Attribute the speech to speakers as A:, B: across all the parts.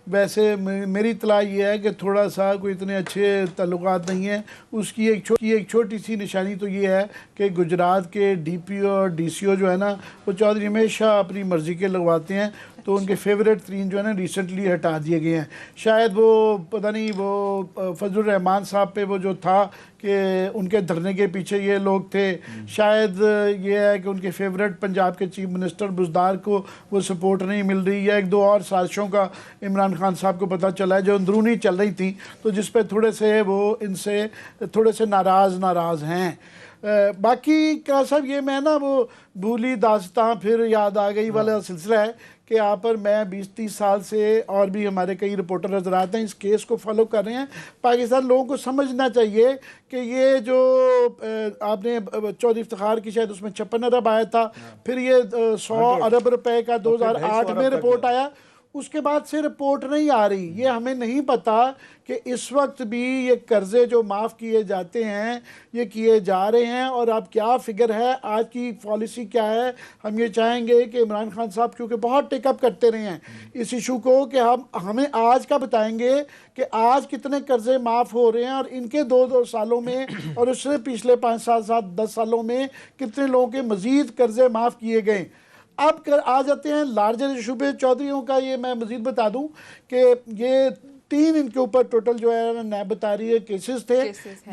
A: ویسے میری اطلاع یہ ہے کہ تھوڑا سا کوئی اتنے اچھے تعلقات نہیں ہیں. اس کی ایک چھوٹی سی نشانی تو یہ ہے کہ گجرات کے ڈی پی او اور ڈی سی او جو ہے نا وہ چودھری ہمیشہ اپنی مرضی کے لگواتے ہیں, تو ان کے فیوریٹ ترین جو ہے نا ریسنٹلی ہٹا دیے گئے ہیں. شاید وہ پتہ نہیں وہ فضل الرحمان صاحب پہ وہ جو تھا کہ ان کے دھرنے کے پیچھے یہ لوگ تھے, شاید یہ ہے کہ ان کے فیوریٹ پنجاب کے چیف منسٹر بزدار کو وہ سپورٹ نہیں مل رہی, یا ایک دو اور سازشوں کا عمران خان صاحب کو پتہ چلا ہے جو اندرونی چل رہی تھیں, تو جس پہ تھوڑے سے وہ ان سے تھوڑے سے ناراض ہیں. باقی کیا صاحب یہ میں نا وہ بھولی داستاں پھر یاد آ گئی والا سلسلہ ہے کہ یہاں پر میں 20-30 سال سے اور بھی ہمارے کئی رپورٹر حضرات ہیں اس کیس کو فالو کر رہے ہیں. پاکستان لوگوں کو سمجھنا چاہیے کہ یہ جو آپ نے چودھری افتخار کی شاید اس میں 56 ارب آیا تھا, پھر یہ 100 ارب روپے کا 2008 میں رپورٹ آیا, اس کے بعد سے رپورٹ نہیں آ رہی. یہ ہمیں نہیں پتا کہ اس وقت بھی یہ قرضے جو معاف کیے جاتے ہیں یہ کیے جا رہے ہیں, اور اب کیا فگر ہے, آج کی پالیسی کیا ہے. ہم یہ چاہیں گے کہ عمران خان صاحب کیونکہ بہت ٹیک اپ کرتے رہے ہیں اس ایشو کو, کہ ہمیں آج کا بتائیں گے کہ آج کتنے قرضے معاف ہو رہے ہیں, اور ان کے 2 سالوں میں اور اس سے پچھلے 5 سال 10 سالوں میں کتنے لوگوں کے مزید قرضے معاف کیے گئے. اب آ جاتے ہیں لارجر ایشو پہ. چودھریوں کا یہ میں مزید بتا دوں کہ یہ 3 ان کے اوپر ٹوٹل جو ہے نیب بتا رہی ہے کیسز تھے.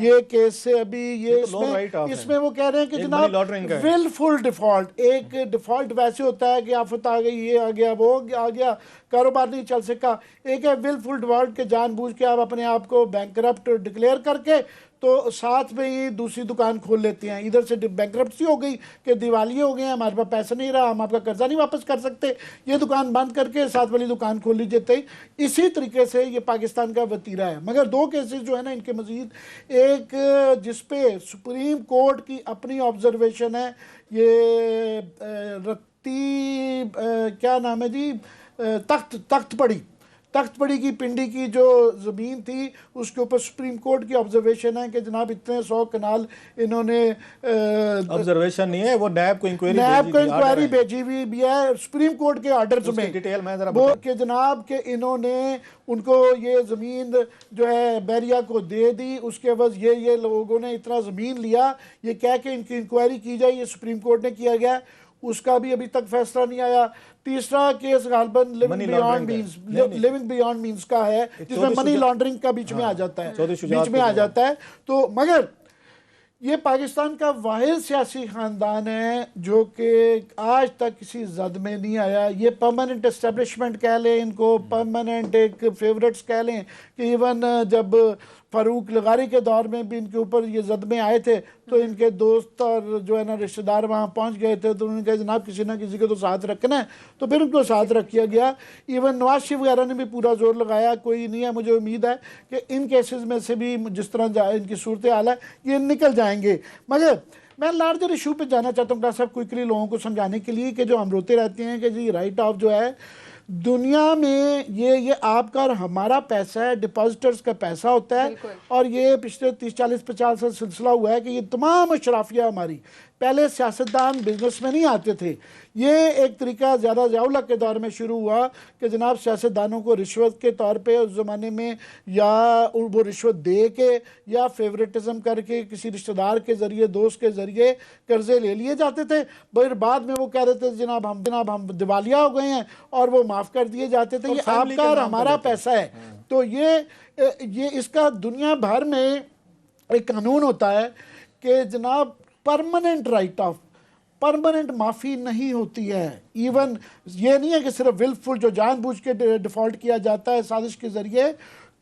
A: یہ کیس سے ابھی یہ اس میں وہ کہہ رہے ہیں کہ جناب ولفل ڈیفالٹ, ایک ڈیفالٹ ویسے ہوتا ہے کہ آفت آ گئی, یہ آ گیا, وہ آ گیا, کاروبار نہیں چل سکا. ایک ہے ولفل ڈیفالٹ کہ جان بوجھ کے آپ اپنے آپ کو بینکرپٹ ڈکلیئر کر کے تو ساتھ میں ہی دوسری دکان کھول لیتے ہیں. ادھر سے بینکرپسی ہو گئی کہ دیوالیے ہو گئے ہیں, ہمارے پاس پیسہ نہیں رہا, ہم آپ کا قرضہ نہیں واپس کر سکتے, یہ دکان بند کر کے ساتھ والی دکان کھول لیجیے. اسی طریقے سے یہ پاکستان کا وتیرہ ہے. مگر 2 کیسز جو ہے نا ان کے مزید, ایک جس پہ سپریم کورٹ کی اپنی آبزرویشن ہے, یہ رتی کیا نام ہے جی, تخت پڑی کی پنڈی کی جو زمین تھی اس کے اوپر سپریم کورٹ کی آبزرویشن ہے کہ جناب اتنے 100 کنال انہوں نے
B: آبزرویشن نہیں ہے, وہ نیب کو
A: انکوائری بھیجی ہوئی بھی ہے سپریم کورٹ کے آرڈرز میں, وہ کہ جناب کہ انہوں نے ان کو یہ زمین جو ہے بیریا کو دے دی, اس کے عوض یہ لوگوں نے اتنا زمین لیا, یہ کہہ کہ ان کی انکوائری کی جائے. یہ سپریم کورٹ نے کیا گیا, اس کا بھی ابھی تک فیصلہ نہیں آیا. تیسرا کیس غالباً لیونگ بیانڈ مینز کا ہے, جس میں منی لانڈرنگ کا بیچ میں آ جاتا ہے. تو مگر یہ پاکستان کا واحد سیاسی خاندان ہے جو کہ آج تک کسی زد میں نہیں آیا. یہ پرماننٹ اسٹیبلشمنٹ کہہ لیں ان کو, پرماننٹ ایک فیوریٹس کہہ لیں, کہ ایون جب فاروق لغاری کے دور میں بھی ان کے اوپر یہ زد میں آئے تھے تو ان کے دوست اور جو ہے نا رشتہ دار وہاں پہنچ گئے تھے, تو انہوں نے کہا جناب کسی نہ کسی کو تو ساتھ رکھنا ہے, تو پھر ان کو ساتھ رکھا گیا. ایون نواز شریف وغیرہ نے بھی پورا زور لگایا, کوئی نہیں ہے. مجھے امید ہے کہ ان کیسز میں سے بھی جس طرح ان کی صورتحال ہے یہ نکل جائیں گے. مگر میں لارجر ایشو پہ جانا چاہتا ہوں ڈاکٹر صاحب کوئکلی لوگوں کو سمجھانے کے لیے, کہ جو ہم روتے رہتے ہیں کہ جی رائٹ آف جو ہے دنیا میں یہ آپ کا اور ہمارا پیسہ ہے, ڈپازٹرز کا پیسہ ہوتا ہے. اور یہ پچھلے 30-40-50 سال سلسلہ ہوا ہے کہ یہ تمام اشرافیہ ہماری, پہلے سیاستدان بزنس میں نہیں آتے تھے. یہ ایک طریقہ زیادہ ضیاءاللہ کے دور میں شروع ہوا کہ جناب سیاستدانوں کو رشوت کے طور پہ اس زمانے میں یا وہ رشوت دے کے یا فیوریٹزم کر کے کسی رشتہ دار کے ذریعے, دوست کے ذریعے قرضے لے لیے جاتے تھے. پھر بعد میں وہ کہہ رہے تھے جناب ہم دیوالیہ ہو گئے ہیں, اور وہ معاف کر دیے جاتے تھے. یہ آپ کا اور ہمارا پیسہ ہے. تو یہ اس کا دنیا بھر میں ایک قانون ہوتا ہے کہ جناب پرماننٹ رائٹ آف, پرماننٹ معافی نہیں ہوتی ہے. ایون یہ نہیں ہے کہ صرف ولفل جو جان بوجھ کے ڈیفالٹ کیا جاتا ہے سازش کے ذریعے.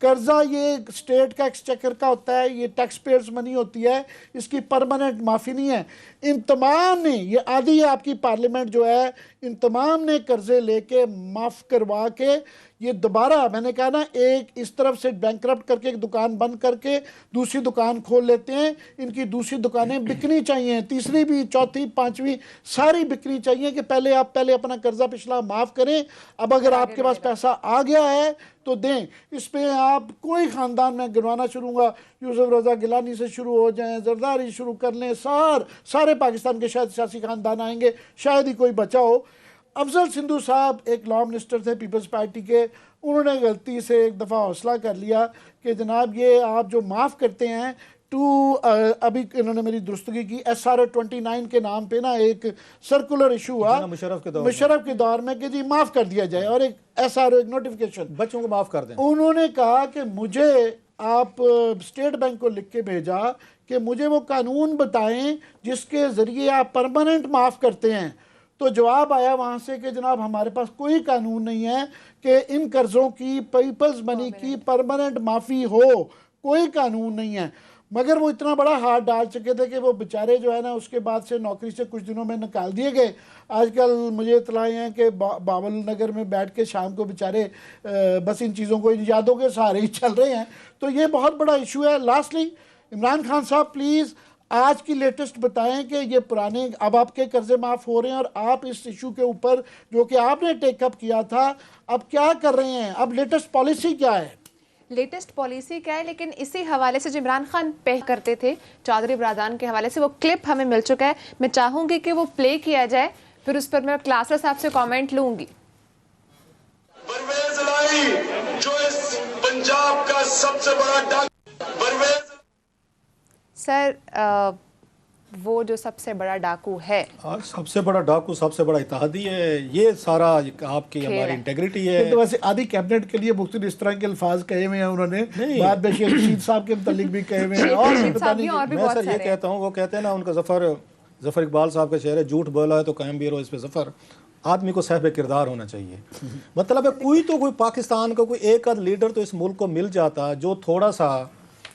A: قرضہ یہ اسٹیٹ کا ایکسچیکر کا ہوتا ہے, یہ ٹیکس پیئرز منی ہوتی ہے, اس کی پرماننٹ معافی نہیں ہے. ان تمام نے, یہ آدھی ہے آپ کی پارلیمنٹ جو ہے, ان تمام نے قرضے لے کے معاف کروا کے یہ دوبارہ میں نے کہا نا ایک اس طرف سے بینکرپٹ کر کے ایک دکان بند کر کے دوسری دکان کھول لیتے ہیں. ان کی دوسری دکانیں بکنی چاہیے, تیسری بھی, چوتھی, پانچویں ساری بکنی چاہیے کہ پہلے اپنا قرضہ پچھلا معاف کریں. اب اگر آپ کے پاس پیسہ آ گیا ہے تو دیں. اس پہ آپ کوئی خاندان میں گنوانا شروع ہوگا, یوسف رضا گیلانی سے شروع ہو جائیں, زرداری شروع کر لیں, سارے پاکستان کے شاید سیاسی خاندان آئیں گے, شاید ہی کوئی بچا ہو. افضل سندھو صاحب ایک لا منسٹر تھے پیپلز پارٹی کے، انہوں نے غلطی سے ایک دفعہ حوصلہ کر لیا کہ جناب یہ آپ جو معاف کرتے ہیں ابھی انہوں نے میری درستگی کی SRO 29 کے نام پہ نا ایک سرکولر ایشو ہوا مشرف کے دور میں کہ جی معاف کر دیا جائے، اور ایک SRO ایک نوٹیفیکیشن
B: بچوں کو معاف کر دیں.
A: انہوں نے کہا کہ مجھے آپ اسٹیٹ بینک کو لکھ کے بھیجا کہ مجھے وہ قانون بتائیں جس کے ذریعے آپ پرماننٹ معاف کرتے ہیں. تو جواب آیا وہاں سے کہ جناب ہمارے پاس کوئی قانون نہیں ہے کہ ان قرضوں کی پیپلز منی کی پرماننٹ معافی ہو، کوئی قانون نہیں ہے. مگر وہ اتنا بڑا ہاتھ ڈال چکے تھے کہ وہ بیچارے جو ہے نا اس کے بعد سے نوکری سے کچھ دنوں میں نکال دیے گئے. آج کل مجھے اطلاع ہیں کہ باول نگر میں بیٹھ کے شام کو بیچارے بس ان چیزوں کو یادوں کے سہارے ہی چل رہے ہیں. تو یہ بہت بڑا ایشو ہے. لاسٹلی عمران خان صاحب پلیز آج کی لیٹسٹ بتائیں کہ یہ پرانے اب آپ کے قرضے معاف ہو رہے ہیں، اور آپ اس ایشو کے اوپر جو کہ آپ نے ٹیک اپ کیا تھا اب کیا کر رہے ہیں، اب لیٹسٹ پالیسی کیا ہے؟
C: لیٹسٹ پالیسی کیا ہے، لیکن اسی حوالے سے جو عمران خان پہ کرتے تھے چودھری برادران کے حوالے سے وہ کلپ ہمیں مل چکا ہے. میں چاہوں گی کہ وہ پلے کیا جائے، پھر اس پر میں کلاسر صاحب سے کامنٹ لوں گی.
D: پرویز الہی جو اس پنجاب کا سب سے بڑا
C: سر وہ جو سب سے بڑا ڈاکو ہے،
B: سب سے بڑا ڈاکو سب سے بڑا اتحادی ہے. یہ سارا آپ کی ہماری انٹیگریٹی ہے.
A: تو ویسے آدھی کیبنٹ کے لیے مختلف اس طرح کے الفاظ کہے ہوئے ہیں انہوں نے، بعد میں شیخ رشید صاحب کے متعلق بھی کہے ہوئے ہیں. اور
B: میں سر یہ کہتا ہوں، وہ کہتے ہیں نا ان کا ظفر اقبال صاحب کا شعر ہے، جھوٹ بولا ہے تو قائم بھی رہو اس پہ ظفر. آدمی کو صاحب کردار ہونا چاہیے. مطلب ہے کوئی پاکستان کا کوئی ایک آدھ لیڈر تو اس ملک کو مل جاتا جو تھوڑا سا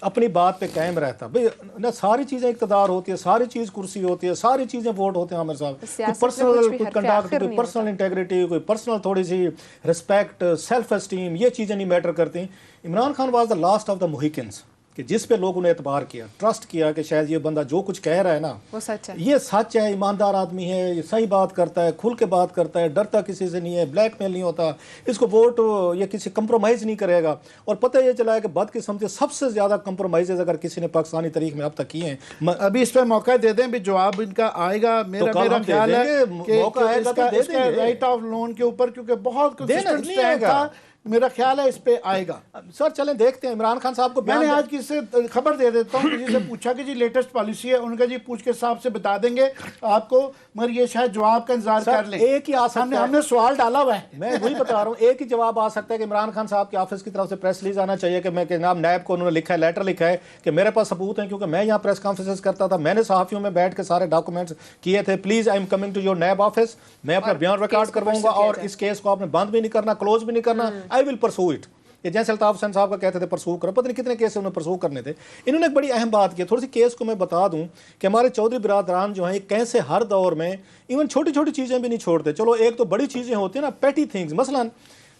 B: اپنی بات پہ قائم رہتا. بھئی ساری چیزیں اقتدار ہوتی ہے، ساری چیز کرسی ہوتی ہے، ساری چیزیں ووٹ ہوتے ہیں. عامر صاحب کوئی پرسنل کنڈکٹ، کوئی پرسنل انٹیگریٹی، کوئی پرسنل تھوڑی سی رسپیکٹ، سیلف اسٹیم، یہ چیزیں نہیں میٹر کرتی. Imran Khan was the last of the Mohicans کہ جس پہ لوگوں نے اعتبار کیا، ٹرسٹ کیا کہ شاید یہ بندہ جو کچھ کہہ رہا ہے نا
C: وہ سچ ہے،
B: یہ سچ ہے، ایماندار آدمی ہے، یہ صحیح بات کرتا ہے، کھل کے بات کرتا ہے، ڈرتا کسی سے نہیں ہے، بلیک میل نہیں ہوتا، اس کو ووٹ یہ کسی کمپرومائز نہیں کرے گا. اور پتہ یہ چلا ہے کہ بدقسمتی سب سے زیادہ کمپرومائزز اگر کسی نے پاکستانی تاریخ میں اب تک کیے ہیں.
A: ابھی اس پہ موقع دے دیں بھی جواب ان کا آئے گا. میرا خیال ہے کہ اس کا رائٹ آف لون کے اوپر کیونکہ بہت کنسسٹنٹ سٹینڈ تھا، میرا خیال ہے اس پہ آئے گا.
B: سر چلیں دیکھتے ہیں. عمران خان صاحب کو
A: میں نے آج کی سے خبر دے دیتا ہوں، کسی سے پوچھا کہ جی لیٹسٹ پالیسی ہے، ان کا جی پوچھ کے صاحب سے بتا دیں گے آپ کو، مگر یہ شاید جواب کا انتظار کر لیں.
B: ایک ہی آ سکتا ہے،
A: ہم نے سوال ڈالا ہوا ہے،
B: میں وہی بتا رہا ہوں. ایک ہی جواب آ سکتا ہے کہ عمران خان صاحب کے آفس کی طرف سے پریس ریلیز آنا چاہیے کہ میں کہ جناب نیب کو انہوں نے لکھا ہے، لیٹر لکھا ہے کہ میرے پاس ثبوت ہیں کیونکہ میں یہاں پریس کانفرنسز کرتا تھا، میں نے صحافیوں میں بیٹھ کے سارے ڈاکومنٹس کیے تھے. Please I am coming to your NAB office, میں اپنا بیان ریکارڈ کرواؤں گا اور اس کیس کو آپ نے بند بھی نہیں کرنا، کلوز بھی نہیں کرنا. آئی ول پرسو اٹ. یہ جیسے الطاف حسین صاحب کا کہتے تھے پرسو کرو، پتہ نہیں کتنے کیس انہوں نے پرسو کرنے تھے. انہوں نے ایک بڑی اہم بات کی، تھوڑی سی کیس کو میں بتا دوں کہ ہمارے چودھری برادران جو ہیں کیسے ہر دور میں ایون چھوٹی چھوٹی چیزیں بھی نہیں چھوڑتے. چلو ایک تو بڑی چیزیں ہوتی ہیں نا، پیٹی تھنگز. مثلا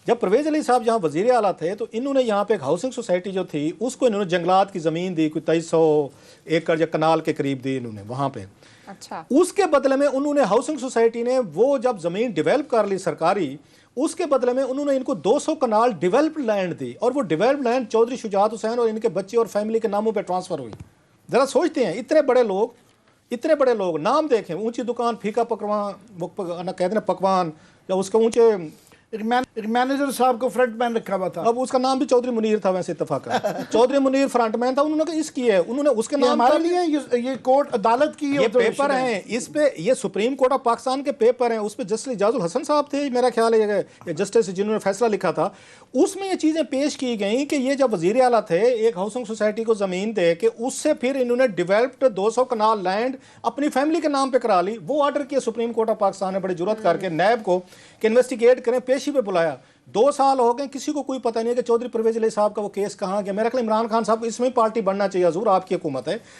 B: جب پرویز علی صاحب یہاں وزیر اعلیٰ تھے تو انہوں نے یہاں پہ ایک ہاؤسنگ سوسائٹی جو تھی اس کو انہوں نے جنگلات کی زمین دی، کوئی 2300 ایکڑ یا کنال کے قریب دی انہوں نے وہاں پہ.
C: اچھا،
B: اس کے بدلے میں انہوں نے ہاؤسنگ سوسائٹی نے وہ جب زمین ڈیولپ کر لی سرکاری، اس کے بدلے میں انہوں نے ان کو 200 کنال ڈیولپڈ لینڈ دی، اور وہ ڈیولپڈ لینڈ چودھری شجاعت حسین اور ان کے بچے اور فیملی کے ناموں پہ ٹرانسفر ہوئی. ذرا سوچتے ہیں اتنے بڑے لوگ نام دیکھیں، اونچی دکان پھیکا پکوان کہتے ہیں پکوان، یا اس کے اونچے
A: مینیجر صاحب کو فرنٹ مین رکھا ہوا تھا.
B: اب اس کا نام بھی چودھری منیر تھا ویسے اتفاق چودھری منیر فرنٹ مین تھا. انہوں نے اس کی ہے، انہوں نے اس کے نام
A: ہمارے لیے یہ کورٹ عدالت کی
B: یہ پیپر ہیں، اس پہ یہ سپریم کورٹ آف پاکستان کے پیپر ہیں. اس پہ جسٹس اعجاز الحسن صاحب تھے میرا خیال ہے، یہ جسٹس جنہوں نے فیصلہ لکھا تھا. اس میں یہ چیزیں پیش کی گئیں کہ یہ جب وزیر اعلیٰ تھے ایک ہاؤسنگ سوسائٹی کو زمین دے کے اس سے پھر انہوں نے ڈیولپڈ 200 کنال لینڈ اپنی فیملی کے نام پہ کرا لی. وہ آرڈر کیا سپریم کورٹ آف پاکستان نے بڑی جرات کر کے نیب کو کہ انویسٹیگیٹ کریں. پیشی پہ بلایا. 2 سال ہو گئے، کسی کو کوئی پتہ نہیں ہے کہ چودھری پرویز علی صاحب کا وہ کیس کہاں گیا. میرا خیال عمران خان صاحب اس میں پارٹی بننا چاہیے. حضور آپ کی حکومت ہے،